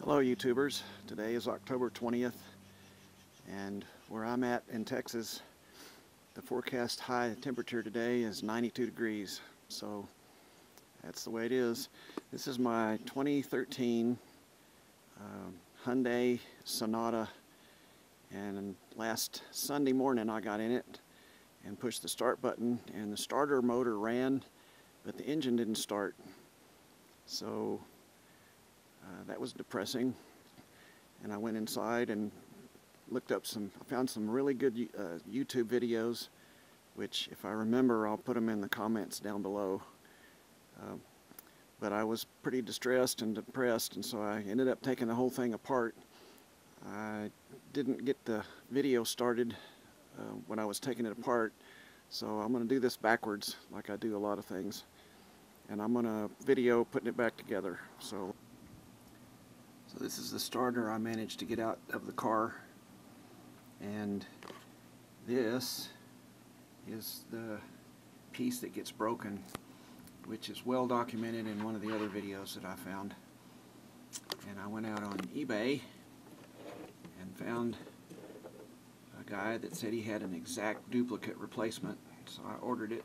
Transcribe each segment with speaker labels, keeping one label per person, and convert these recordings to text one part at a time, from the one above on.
Speaker 1: Hello YouTubers, today is October 20th and where I'm at in Texas the forecast high temperature today is 92 degrees, so that's the way it is. This is my 2013 Hyundai Sonata, and last Sunday morning I got in it and pushed the start button and the starter motor ran but the engine didn't start, so that was depressing. And I went inside and looked up found some really good YouTube videos, which if I remember I'll put them in the comments down below. But I was pretty distressed and depressed, and so I ended up taking the whole thing apart. I didn't get the video started when I was taking it apart, so I'm going to do this backwards like I do a lot of things. And I'm going to video putting it back together. So this is the starter I managed to get out of the car, and this is the piece that gets broken, which is well documented in one of the other videos that I found. And I went out on eBay and found a guy that said he had an exact duplicate replacement, so I ordered it,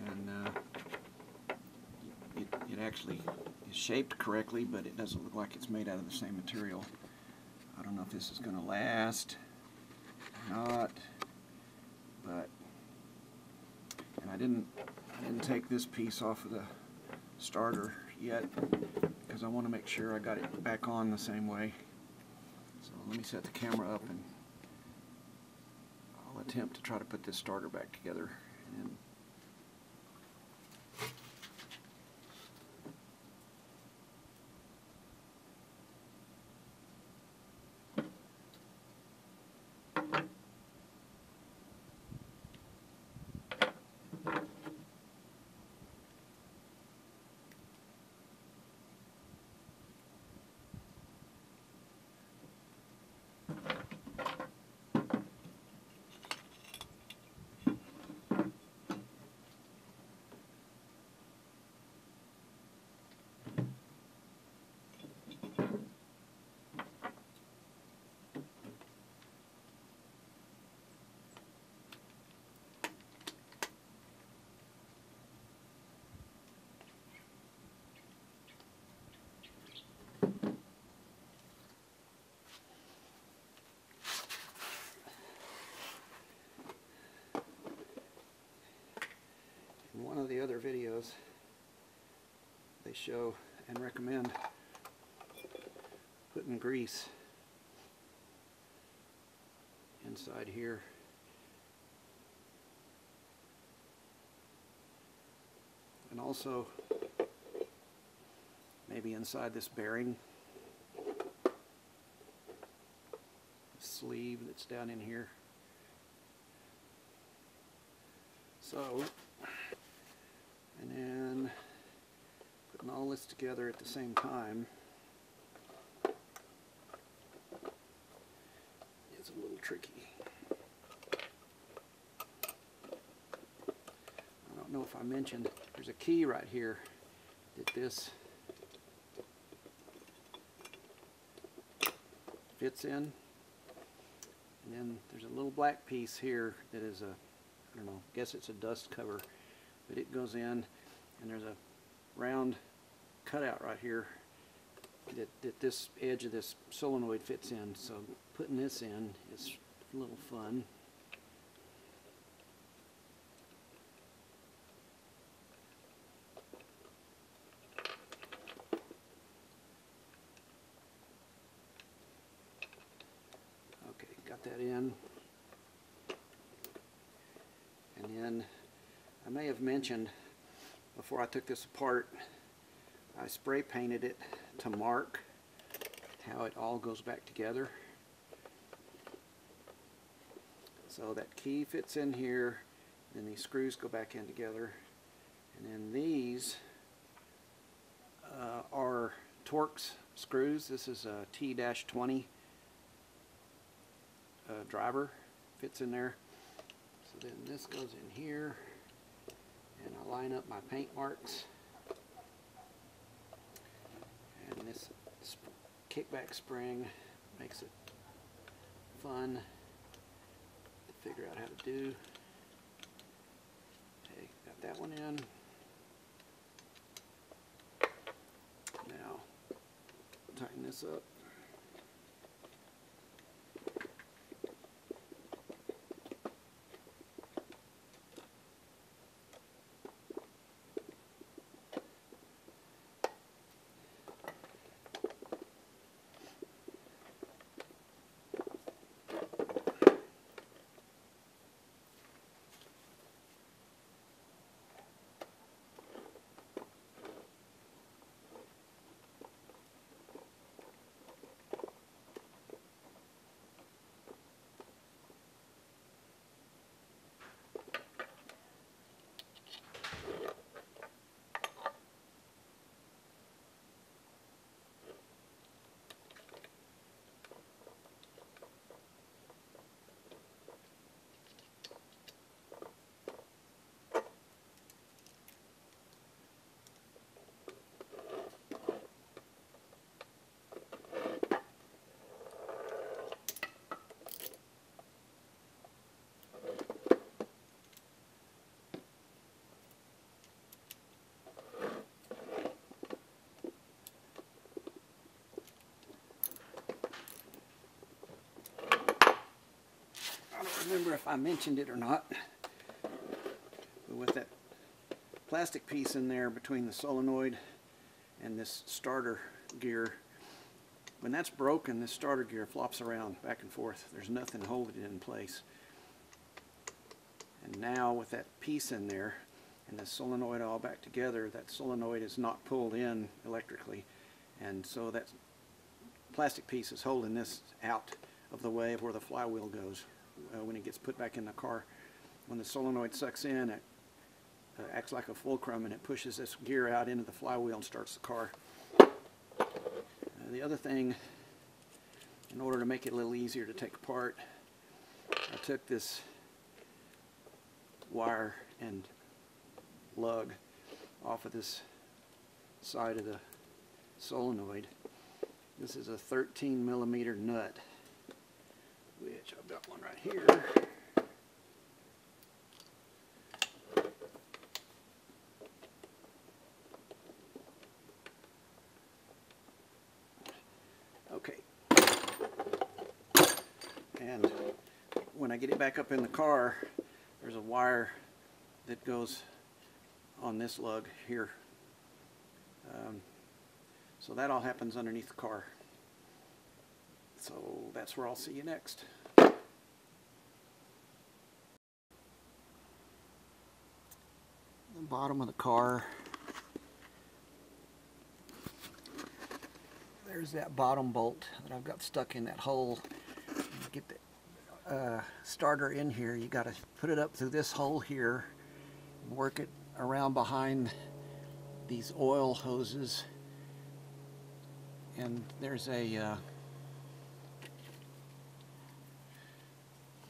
Speaker 1: and it actually is shaped correctly, but it doesn't look like it's made out of the same material. I don't know if this is going to last or not, but and I didn't take this piece off of the starter yet because I want to make sure I got it back on the same way. So let me set the camera up and I'll attempt to try to put this starter back together. And in one of the other videos they show and recommend putting grease inside here. And also maybe inside this bearing sleeve that's down in here. So, and then putting all this together at the same time is a little tricky. I don't know if I mentioned there's a key right here that this fits in, and then there's a little black piece here that is I don't know, guess it's a dust cover, but it goes in, and there's a round cutout right here that this edge of this solenoid fits in. So putting this in is a little fun. Okay, got that in. And then I may have mentioned before I took this apart, I spray painted it to mark how it all goes back together. So that key fits in here, then these screws go back in together, and then these are Torx screws. This is a T-20 driver, fits in there. So then this goes in here, and I line up my paint marks, and this kickback spring. Makes it fun to figure out how to do. Okay, got that one in. Now, tighten this up. Remember if I mentioned it or not, but with that plastic piece in there between the solenoid and this starter gear, when that's broken, this starter gear flops around back and forth. There's nothing holding it in place. And now with that piece in there and the solenoid all back together, that solenoid is not pulled in electrically, and so that plastic piece is holding this out of the way of where the flywheel goes. When it gets put back in the car, when the solenoid sucks in, it acts like a fulcrum and it pushes this gear out into the flywheel and starts the car. The other thing, in order to make it a little easier to take apart, I took this wire and lug off of this side of the solenoid. This is a 13mm nut, which I've got one right here. Okay. And when I get it back up in the car, there's a wire that goes on this lug here. So that all happens underneath the car. So that's where I'll see you next. The bottom of the car. There's that bottom bolt that I've got stuck in that hole. Get the starter in here. You got to put it up through this hole here, work it around behind these oil hoses, and there's a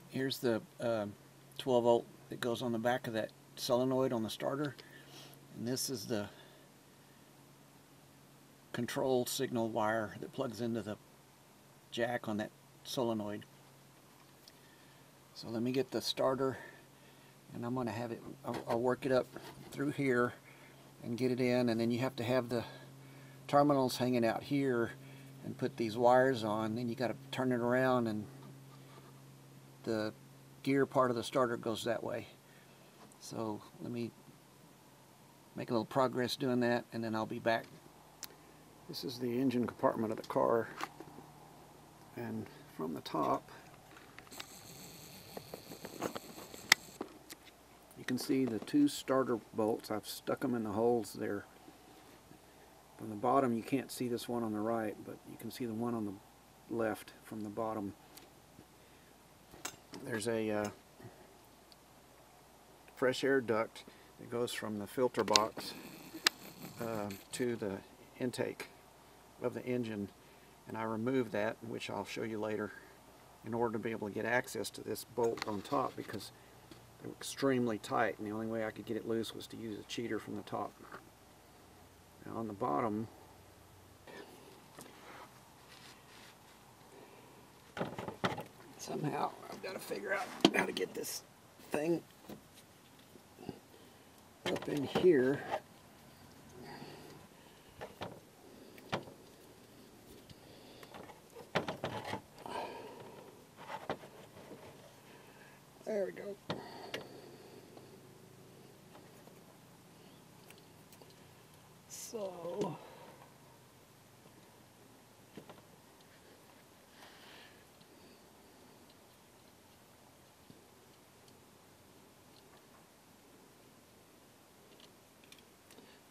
Speaker 1: here's the 12 volt that goes on the back of that solenoid on the starter, and this is the control signal wire that plugs into the jack on that solenoid. So let me get the starter, and I'm going to have it, I'll work it up through here and get it in, and then you have to have the terminals hanging out here and put these wires on. Then you got to turn it around and the gear part of the starter goes that way. So let me make a little progress doing that, and then I'll be back. This is the engine compartment of the car, and from the top you can see the two starter bolts. I've stuck them in the holes there. From the bottom you can't see this one on the right, but you can see the one on the left from the bottom. There's a fresh air duct that goes from the filter box to the intake of the engine, and I removed that, which I'll show you later, in order to be able to get access to this bolt on top, because they're extremely tight, and the only way I could get it loose was to use a cheater from the top. Now on the bottom Somehow I've got to figure out how to get this thing up in here. There we go. So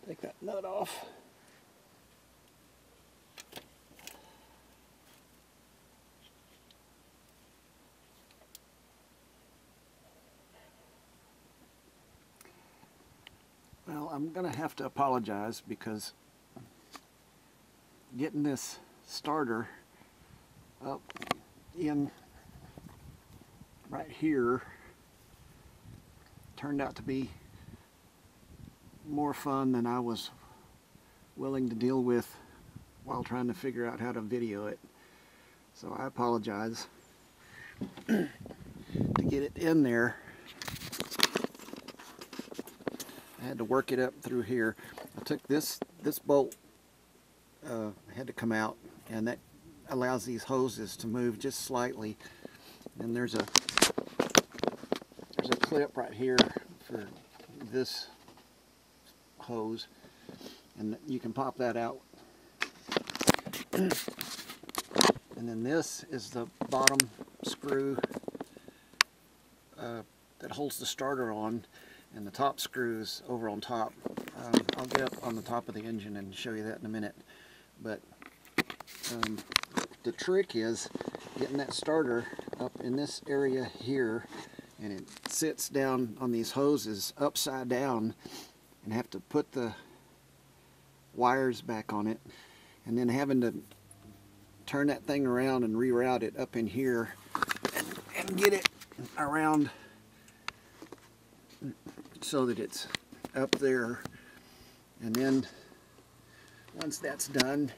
Speaker 1: take that nut off. Well, I'm going to have to apologize because getting this starter up in right here turned out to be more fun than I was willing to deal with while trying to figure out how to video it. So I apologize. To get it in there, I had to work it up through here. I took this bolt had to come out, and that allows these hoses to move just slightly. And there's a clip right here for this hose, and you can pop that out. And then this is the bottom screw that holds the starter on, and the top screws over on top. I'll get up on the top of the engine and show you that in a minute. But the trick is getting that starter up in this area here, and it sits down on these hoses upside down, and have to put the wires back on it, and then having to turn that thing around and reroute it up in here and get it around so that it's up there. And then once that's done,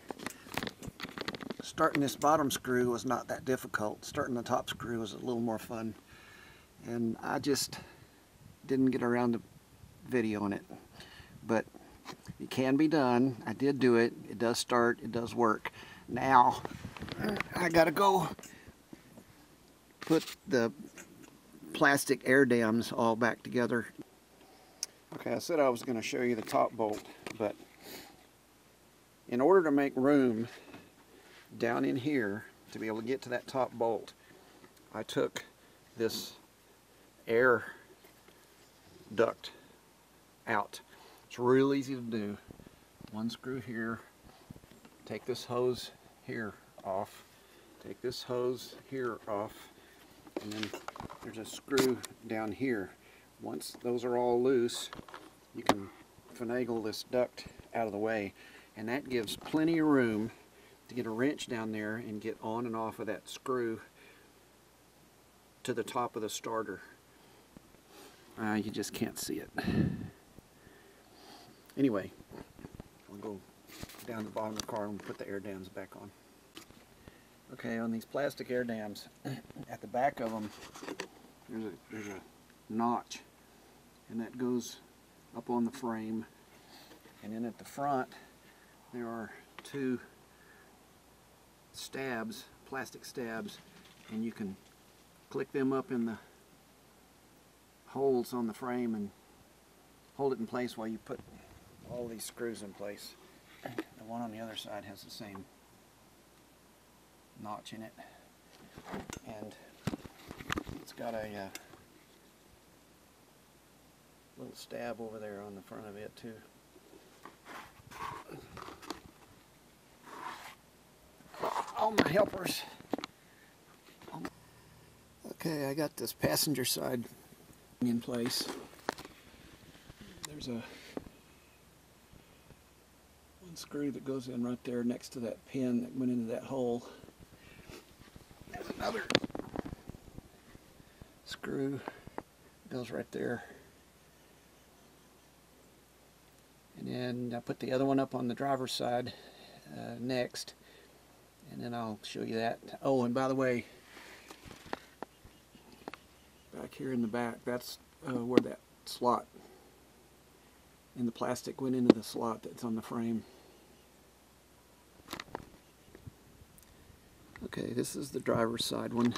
Speaker 1: starting this bottom screw was not that difficult. Starting the top screw was a little more fun, and I just didn't get around to videoing it. But it can be done. I did do it. It does start. It does work. Now I gotta go put the plastic air dams all back together. Okay, I said I was going to show you the top bolt, but in order to make room down in here to be able to get to that top bolt, I took this air duct out. It's real easy to do. One screw here, take this hose here off, take this hose here off, and then there's a screw down here. Once those are all loose, you can finagle this duct out of the way, and that gives plenty of room to get a wrench down there and get on and off of that screw to the top of the starter. You just can't see it. Anyway, I'll go down the bottom of the car and put the air dams back on. Okay, on these plastic air dams, at the back of them, there's a notch, and that goes up on the frame. And then at the front, there are two stabs, plastic stabs, and you can click them up in the holes on the frame and hold it in place while you put all these screws in place. The one on the other side has the same notch in it, and it's got a little stab over there on the front of it too. All my helpers. Okay, I got this passenger side in place. There's a one screw that goes in right there next to that pin that went into that hole. There's another screw that goes right there. And then I put the other one up on the driver's side next, and then I'll show you that. Oh, and by the way, back here in the back, that's where that slot in the plastic went into the slot that's on the frame. Okay, this is the driver's side one,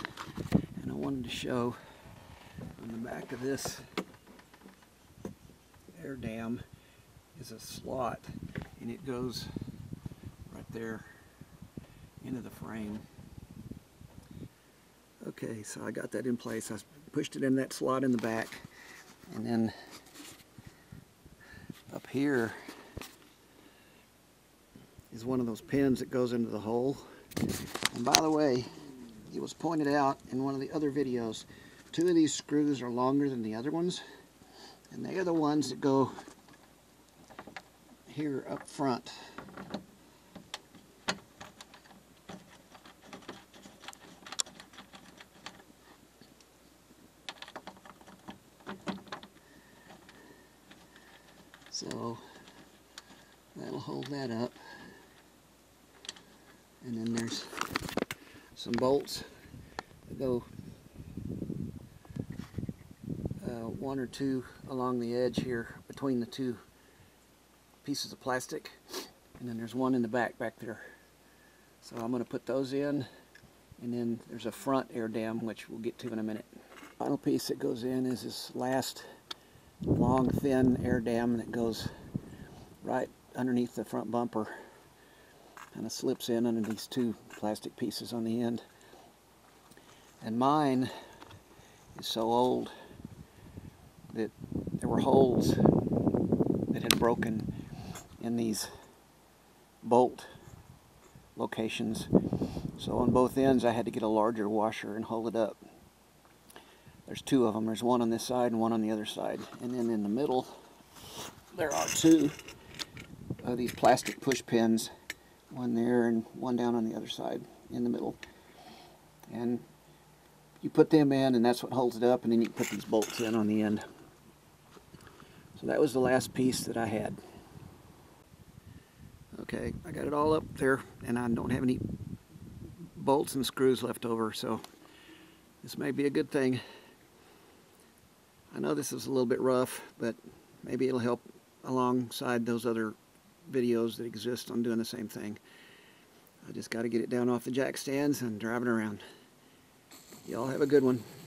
Speaker 1: and I wanted to show on the back of this air dam is a slot, and it goes right there into the frame. Okay, so I got that in place. I pushed it in that slot in the back, and then up here is one of those pins that goes into the hole. And by the way, it was pointed out in one of the other videos, 2 of these screws are longer than the other ones, and they are the ones that go here up front. So that'll hold that up. And then there's some bolts that go 1 or 2 along the edge here between the 2 pieces of plastic. And then there's one in the back there. So I'm going to put those in. And then there's a front air dam, which we'll get to in a minute. Final piece that goes in is this last long, thin air dam that goes right underneath the front bumper. Kind of slips in under these 2 plastic pieces on the end. And mine is so old that there were holes that had broken in these bolt locations. So on both ends I had to get a larger washer and hold it up. There's 2 of them. There's one on this side and one on the other side. And then in the middle there are 2 of these plastic push pins. One there and one down on the other side in the middle. And you put them in, and that's what holds it up, and then you put these bolts in on the end. So that was the last piece that I had. Okay, I got it all up there, and I don't have any bolts and screws left over, so this may be a good thing. I know this is a little bit rough, but maybe it'll help alongside those other videos that exist on doing the same thing. I just got to get it down off the jack stands and drive it around. Y'all have a good one.